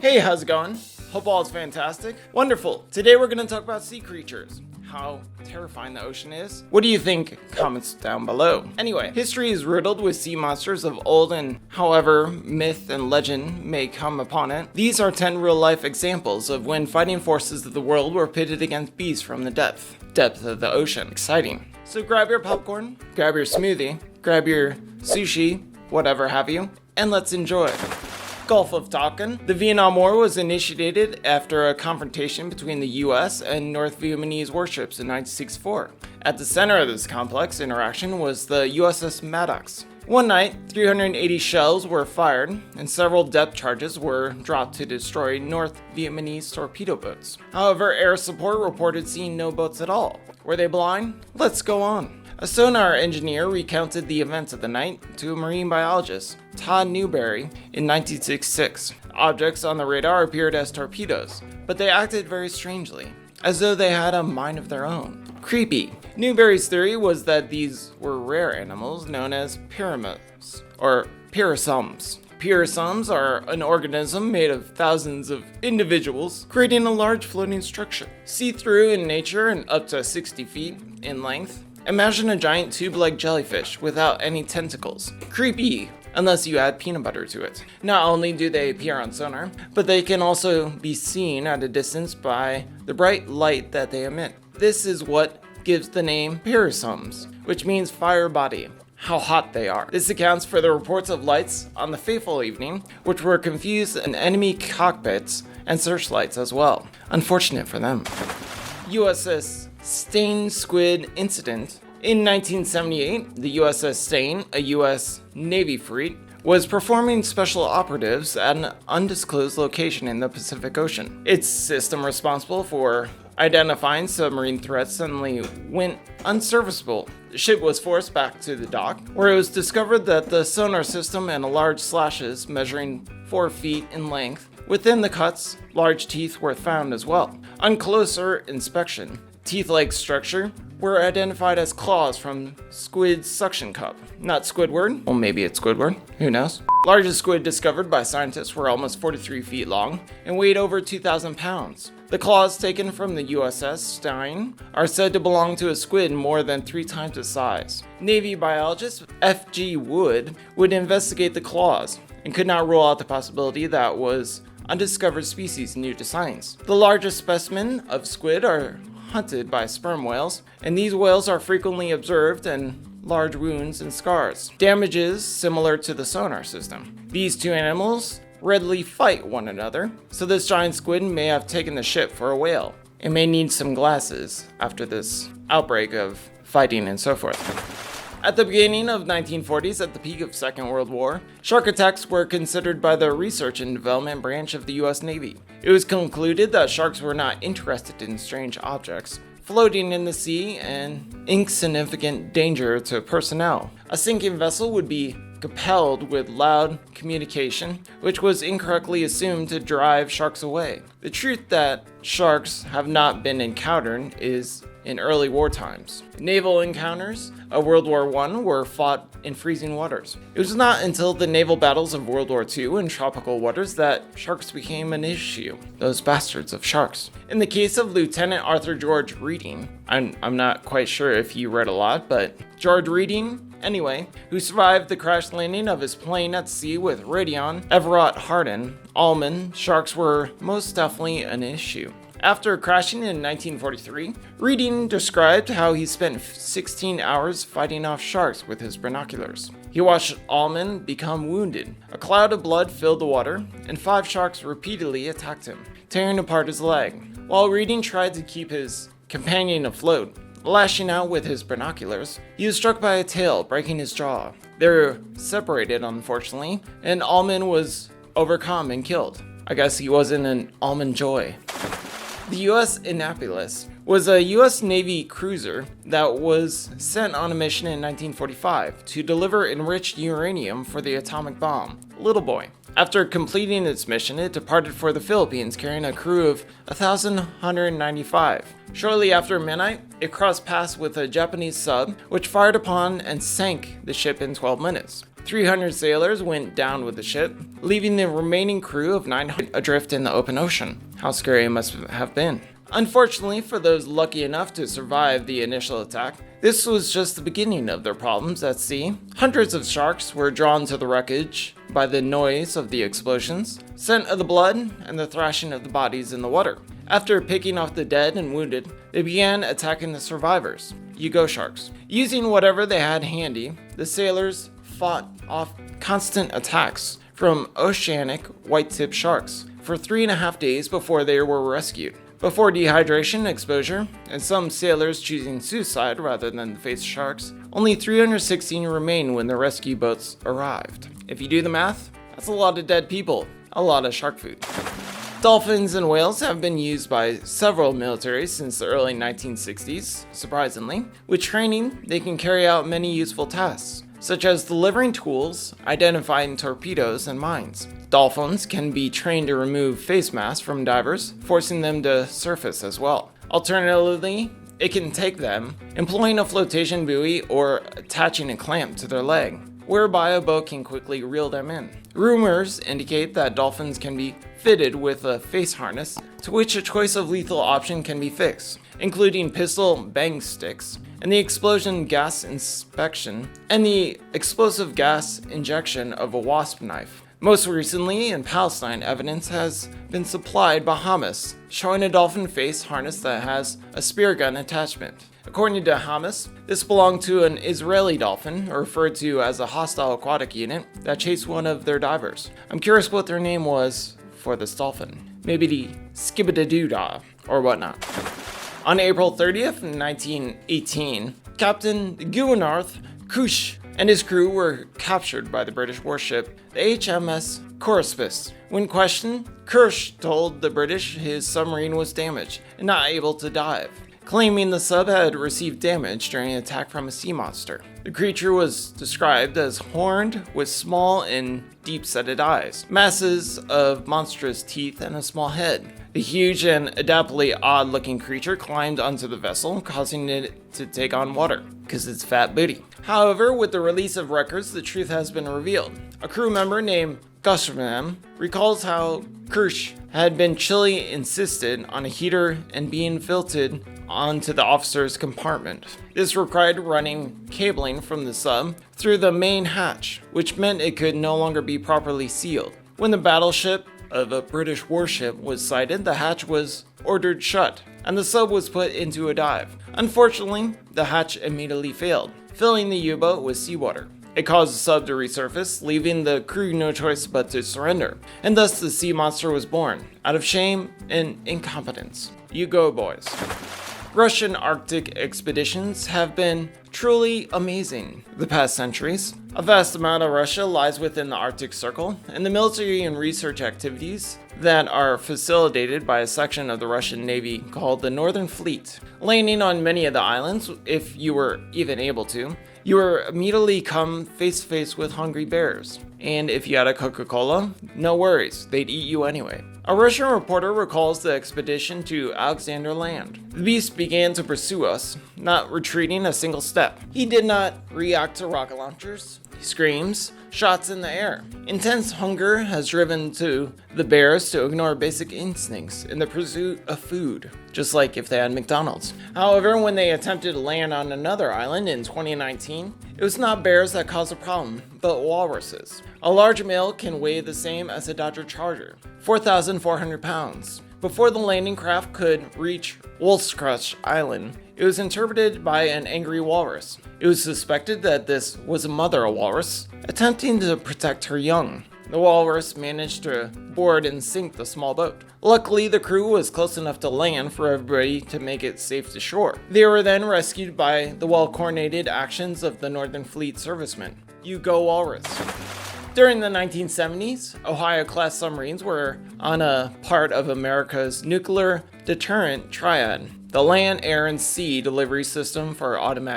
Hey, how's it going? Hope all is fantastic. Wonderful. Today we're going to talk about sea creatures. How terrifying the ocean is. What do you think? Comments down below. Anyway, history is riddled with sea monsters of old, and however myth and legend may come upon it, these are 10 real-life examples of when fighting forces of the world were pitted against beasts from the depth of the ocean. Exciting. So grab your popcorn, grab your smoothie, grab your sushi, whatever have you, and let's enjoy. Gulf of Tocon. The Vietnam War was initiated after a confrontation between the US and North Vietnamese warships in 1964. At the center of this complex interaction was the USS Maddox. One night, 380 shells were fired, and several depth charges were dropped to destroy North Vietnamese torpedo boats. However, air support reported seeing no boats at all. Were they blind? Let's go on. A sonar engineer recounted the events of the night to a marine biologist, Todd Newberry, in 1966. Objects on the radar appeared as torpedoes, but they acted very strangely, as though they had a mind of their own. Creepy. Newberry's theory was that these were rare animals known as pyramids, or pyrosums. Pyrosums are an organism made of thousands of individuals, creating a large floating structure. See-through in nature and up to 60 feet in length. Imagine a giant tube-like jellyfish without any tentacles. Creepy, unless you add peanut butter to it. Not only do they appear on sonar, but they can also be seen at a distance by the bright light that they emit. This is what gives the name pyrosums, which means fire body. How hot they are. This accounts for the reports of lights on the fateful evening, which were confused in enemy cockpits and searchlights as well. Unfortunate for them. USS Stain Squid incident. In 1978, the USS Stain, a U.S. Navy fleet, was performing special operatives at an undisclosed location in the Pacific Ocean. Its system responsible for identifying submarine threats suddenly went unserviceable. The ship was forced back to the dock, where it was discovered that the sonar system and large slashes measuring 4 feet in length. Within the cuts, large teeth were found as well. On closer inspection, teeth-like structure were identified as claws from Squid's suction cup. Not Squidward. Well, maybe it's Squidward. Who knows? Largest squid discovered by scientists were almost 43 feet long and weighed over 2,000 pounds. The claws taken from the USS Stein are said to belong to a squid more than 3 times its size. Navy biologist F.G. Wood would investigate the claws and could not rule out the possibility that was undiscovered species new to science. The largest specimen of squid are hunted by sperm whales, and these whales are frequently observed in large wounds and scars. Damages similar to the sonar system. These two animals readily fight one another, so this giant squid may have taken the ship for a whale. It may need some glasses after this outbreak of fighting and so forth. At the beginning of 1940s, at the peak of Second World War, shark attacks were considered by the research and development branch of the US Navy. It was concluded that sharks were not interested in strange objects floating in the sea and insignificant danger to personnel. A sinking vessel would be compelled with loud communication, which was incorrectly assumed to drive sharks away. The truth that sharks have not been encountered is in early war times. Naval encounters of World War I were fought in freezing waters. It was not until the naval battles of World War II in tropical waters that sharks became an issue. Those bastards of sharks. In the case of Lieutenant Arthur George Reading, I'm not quite sure if you read a lot, but George Reading, anyway, who survived the crash landing of his plane at sea with Radion, Everett Hardin, Allman, sharks were most definitely an issue. After crashing in 1943, Reading described how he spent 16 hours fighting off sharks with his binoculars. He watched Allman become wounded. A cloud of blood filled the water, and 5 sharks repeatedly attacked him, tearing apart his leg. While Reading tried to keep his companion afloat, lashing out with his binoculars, he was struck by a tail, breaking his jaw. They were separated, unfortunately, and Allman was overcome and killed. I guess he wasn't an almond joy. The U.S. Annapolis was a U.S. Navy cruiser that was sent on a mission in 1945 to deliver enriched uranium for the atomic bomb, Little Boy. After completing its mission, it departed for the Philippines carrying a crew of 1,195. Shortly after midnight, it crossed paths with a Japanese sub, which fired upon and sank the ship in 12 minutes. 300 sailors went down with the ship, leaving the remaining crew of 900 adrift in the open ocean. How scary it must have been. Unfortunately for those lucky enough to survive the initial attack, this was just the beginning of their problems at sea. Hundreds of sharks were drawn to the wreckage by the noise of the explosions, scent of the blood, and the thrashing of the bodies in the water. After picking off the dead and wounded, they began attacking the survivors, Yugo sharks. Using whatever they had handy, the sailors fought off constant attacks from oceanic white-tip sharks for 3.5 days before they were rescued. Before dehydration, exposure, and some sailors choosing suicide rather than face sharks, only 316 remained when the rescue boats arrived. If you do the math, that's a lot of dead people, a lot of shark food. Dolphins and whales have been used by several militaries since the early 1960s, surprisingly. With training, they can carry out many useful tasks, such as delivering tools, identifying torpedoes and mines. Dolphins can be trained to remove face masks from divers, forcing them to surface as well. Alternatively, it can take them employing a flotation buoy or attaching a clamp to their leg, whereby a boat can quickly reel them in. Rumors indicate that dolphins can be fitted with a face harness to which a choice of lethal option can be fixed, including pistol bang sticks, and the explosion gas inspection, and the explosive gas injection of a wasp knife. Most recently, in Palestine, evidence has been supplied by Hamas, showing a dolphin face harness that has a spear gun attachment. According to Hamas, this belonged to an Israeli dolphin, referred to as a hostile aquatic unit, that chased one of their divers. I'm curious what their name was for this dolphin. Maybe the Skibidadoodah, or whatnot. On April 30th, 1918, Captain Guinarth Kush and his crew were captured by the British warship, the HMS Corpus. When questioned, Kirsch told the British his submarine was damaged and not able to dive, claiming the sub had received damage during an attack from a sea monster. The creature was described as horned with small and deep-setted eyes, masses of monstrous teeth, and a small head. The huge and adaptedly odd-looking creature climbed onto the vessel, causing it to take on water, because it's fat booty. However, with the release of records, the truth has been revealed. A crew member named Gushman recalls how Kirsch had been chilly insisted on a heater and being filtered onto the officer's compartment. This required running cabling from the sub through the main hatch, which meant it could no longer be properly sealed. When the battleship of a British warship was sighted, the hatch was ordered shut, and the sub was put into a dive. Unfortunately, the hatch immediately failed, filling the U-boat with seawater. It caused the sub to resurface, leaving the crew no choice but to surrender, and thus the sea monster was born, out of shame and incompetence. You go, boys. Russian Arctic expeditions have been truly amazing the past centuries. A vast amount of Russia lies within the Arctic Circle, and the military and research activities that are facilitated by a section of the Russian Navy called the Northern Fleet. Landing on many of the islands, if you were even able to, you were immediately come face to face with hungry bears. And if you had a Coca-Cola, no worries, they'd eat you anyway. A Russian reporter recalls the expedition to Alexander Land. The beast began to pursue us, not retreating a single step. He did not react to rocket launchers, screams, shots in the air. Intense hunger has driven the bears to ignore basic instincts in the pursuit of food, just like if they had McDonald's. However, when they attempted to land on another island in 2019, it was not bears that caused the problem, but walruses. A large male can weigh the same as a Dodge Charger, 4,400 pounds. Before the landing craft could reach Wolfscrutch Island, it was interpreted by an angry walrus. It was suspected that this was a mother walrus attempting to protect her young. The walrus managed to board and sink the small boat. Luckily, the crew was close enough to land for everybody to make it safe to shore. They were then rescued by the well-coordinated actions of the Northern Fleet servicemen. You go, walrus. During the 1970s, Ohio-class submarines were on a part of America's nuclear deterrent triad, the land, air, and sea delivery system for automatic